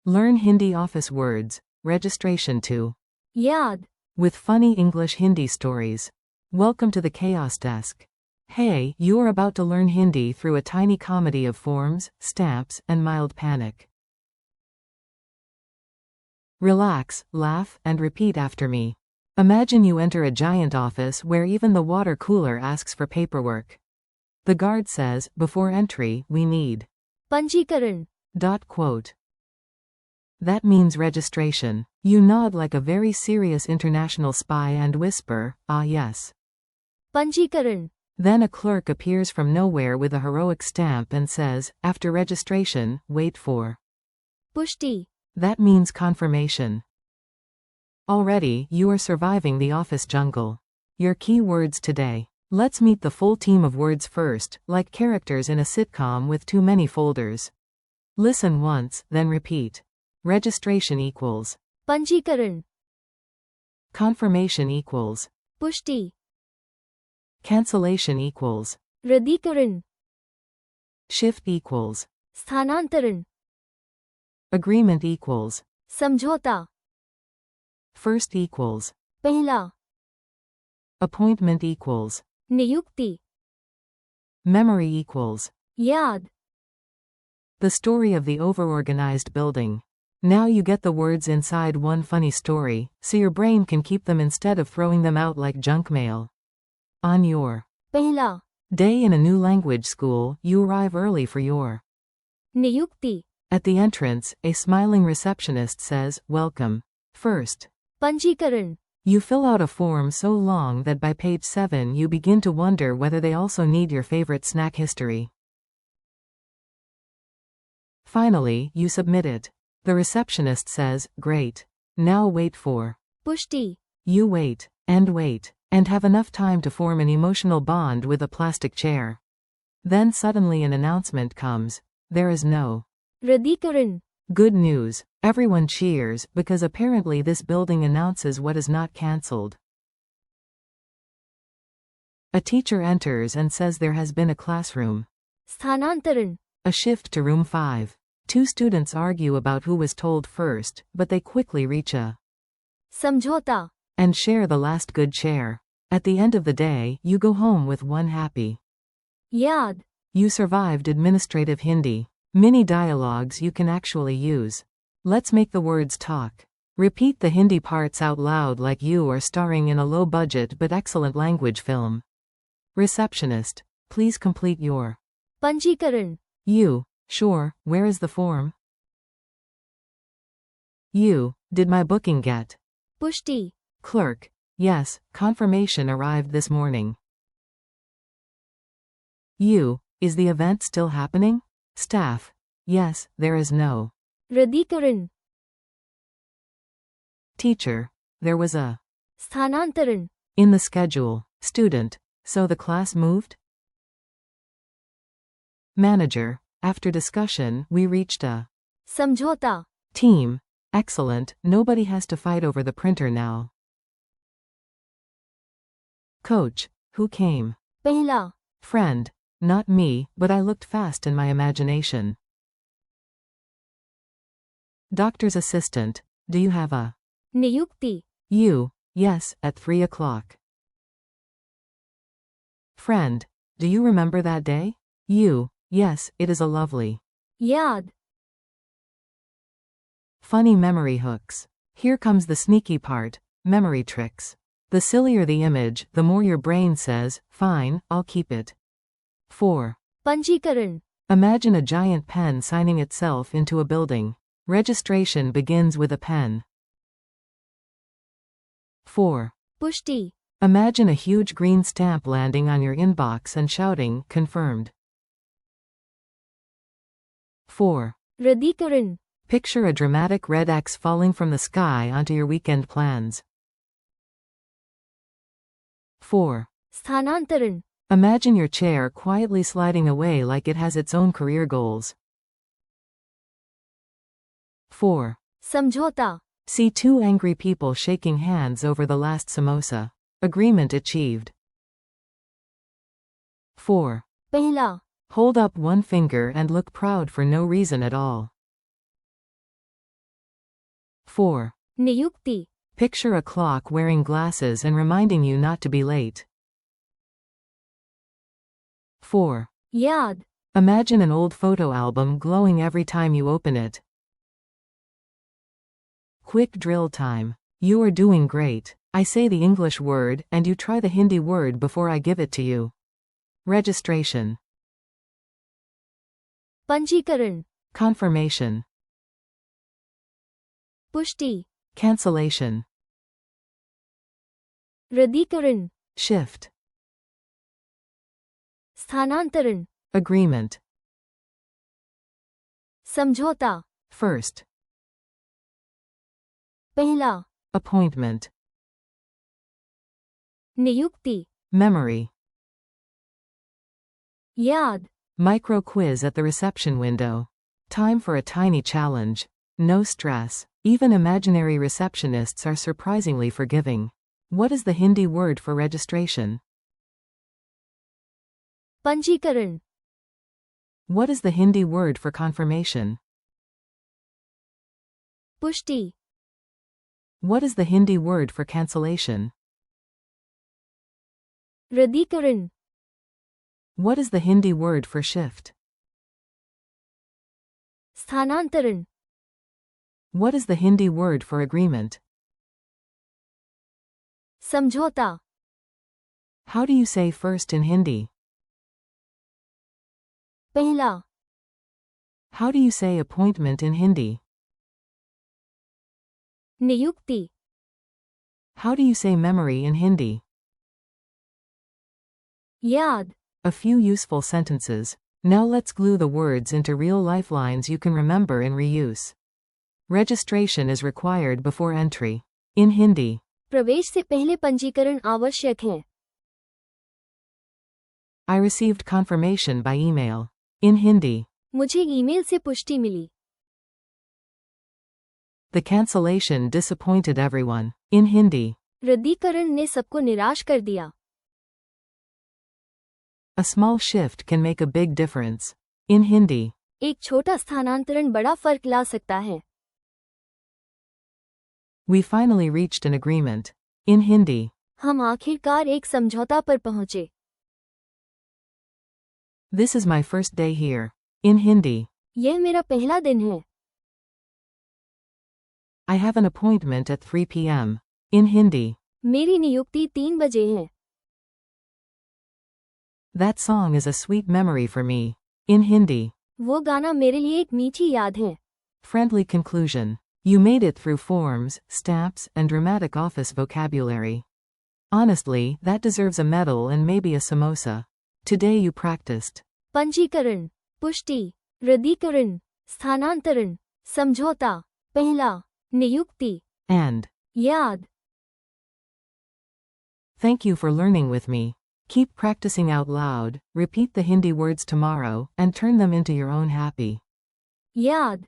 Learn Hindi office words. Registration to. याद. With funny English Hindi stories. Welcome to the Chaos Desk. Hey, you are about to learn Hindi through a tiny comedy of forms, stamps, and mild panic. Relax, laugh, and repeat after me. Imagine you enter a giant office where even the water cooler asks for paperwork. The guard says, before entry, we need. पंजीकरण. Quote. That means registration. You nod like a very serious international spy and whisper, ah yes. पंजीकरण. Then a clerk appears from nowhere with a heroic stamp and says, after registration, wait for. पुष्टि. That means confirmation. Already, you are surviving the office jungle. Your key words today. Let's meet the full team of words first, like characters in a sitcom with too many folders. Listen once, then repeat. Registration equals. पंजीकरण. Confirmation equals. पुष्टि. Cancellation equals. रद्दीकरण. Shift equals. स्थानांतरण. Agreement equals. समझौता. First equals. पहला. Appointment equals. नियुक्ति. Memory equals. याद. The story of the overorganized building. Now you get the words inside one funny story, so your brain can keep them instead of throwing them out like junk mail. On your पहला. day in a new language school, you arrive early for your. नियुक्ति. At the entrance, a smiling receptionist says, welcome. First. पंजीकरण. You fill out a form so long that by page 7 you begin to wonder whether they also need your favorite snack history. Finally, you submit it. The receptionist says, great. Now wait for. पुष्टि. You wait, and have enough time to form an emotional bond with a plastic chair. Then suddenly an announcement comes. There is no. रद्दीकरण. Good news. Everyone cheers, because apparently this building announces what is not cancelled. A teacher enters and says there has been a classroom. स्थानांतरण. A shift to room 5. Two students argue about who was told first, but they quickly reach a. समझौता. And share the last good chair. At the end of the day, you go home with one happy. याद. You survived administrative Hindi. Mini dialogues you can actually use. Let's make the words talk. Repeat the Hindi parts out loud like you are starring in a low-budget but excellent language film. Receptionist, please complete your. पंजीकरण. You, sure, where is the form? You, did my booking get? पुष्टि. Clerk, yes, confirmation arrived this morning. You, is the event still happening? Staff, yes, there is no. रद्दीकरण. Teacher, there was a. स्थानांतरण. In the schedule. Student, so the class moved? Manager, after discussion, we reached a. समझौता. Team, excellent, nobody has to fight over the printer now. Coach, who came? पहला. Friend, not me, but I looked fast in my imagination. Doctor's assistant, do you have a. नियुक्ति. You, yes, at 3 o'clock. Friend, do you remember that day? You, yes, it is a lovely. याद. Funny memory hooks. Here comes the sneaky part, memory tricks. The sillier the image, the more your brain says, fine, I'll keep it. 4. पंजीकरण. Imagine a giant pen signing itself into a building. Registration begins with a pen. 4. पुष्टि. Imagine a huge green stamp landing on your inbox and shouting, confirmed. 4. रद्दीकरण. Picture a dramatic red X falling from the sky onto your weekend plans. 4. स्थानांतरण. Imagine your chair quietly sliding away like it has its own career goals. 4. समझौता. See two angry people shaking hands over the last samosa. Agreement achieved. 4. पहला. Hold up one finger and look proud for no reason at all. 4. नियुक्ति, Picture a clock wearing glasses and reminding you not to be late. 4. याद, Imagine an old photo album glowing every time you open it. Quick drill time. You are doing great. I say the English word, and you try the Hindi word before I give it to you. Registration. पंजीकरण, Confirmation. पुष्टि, Cancellation. रद्दीकरण, Shift. स्थानांतरण, Agreement. समझौता, First. पहला, Appointment. नियुक्ति, Memory. याद, Micro quiz at the reception window. Time for a tiny challenge. No stress. Even imaginary receptionists are surprisingly forgiving. What is the Hindi word for registration? पंजीकरण, What is the Hindi word for confirmation? पुष्टि, What is the Hindi word for cancellation? रद्दीकरण, What is the Hindi word for shift? स्थानांतरण, What is the Hindi word for agreement? समझौता, How do you say first in Hindi? पहला, How do you say appointment in Hindi? नियुक्ति, How do you say memory in Hindi? याद, A few useful sentences. Now let's glue the words into real life lines you can remember and reuse. Registration is required before entry. In Hindi. प्रवेश से पहले पंजीकरण आवश्यक है. I received confirmation by email. In Hindi. मुझे email से पुष्टि मिली. The cancellation disappointed everyone. In Hindi. रद्दीकरण ने सबको निराश कर दिया. A small shift can make a big difference. In Hindi. एक छोटा स्थानांतरण बड़ा फर्क ला सकता है. We finally reached an agreement. In Hindi. हम आखिरकार एक समझौता पर पहुंचे. This is my first day here. In Hindi. यह मेरा पहला दिन है. I have an appointment at 3 p.m. In Hindi. मेरी नियुक्ति 3 बजे है. That song is a sweet memory for me. In Hindi. वो गाना मेरे लिए एक मीठी याद है. Friendly conclusion. You made it through forms, stamps, and dramatic office vocabulary. Honestly, that deserves a medal and maybe a samosa. Today you practiced. पंजीकरण, पुष्टि, रद्दीकरण, स्थानांतरण, समझौता, पहला, नियुक्ति, And. याद. Thank you for learning with me. Keep practicing out loud, repeat the Hindi words tomorrow, and turn them into your own happy. याद.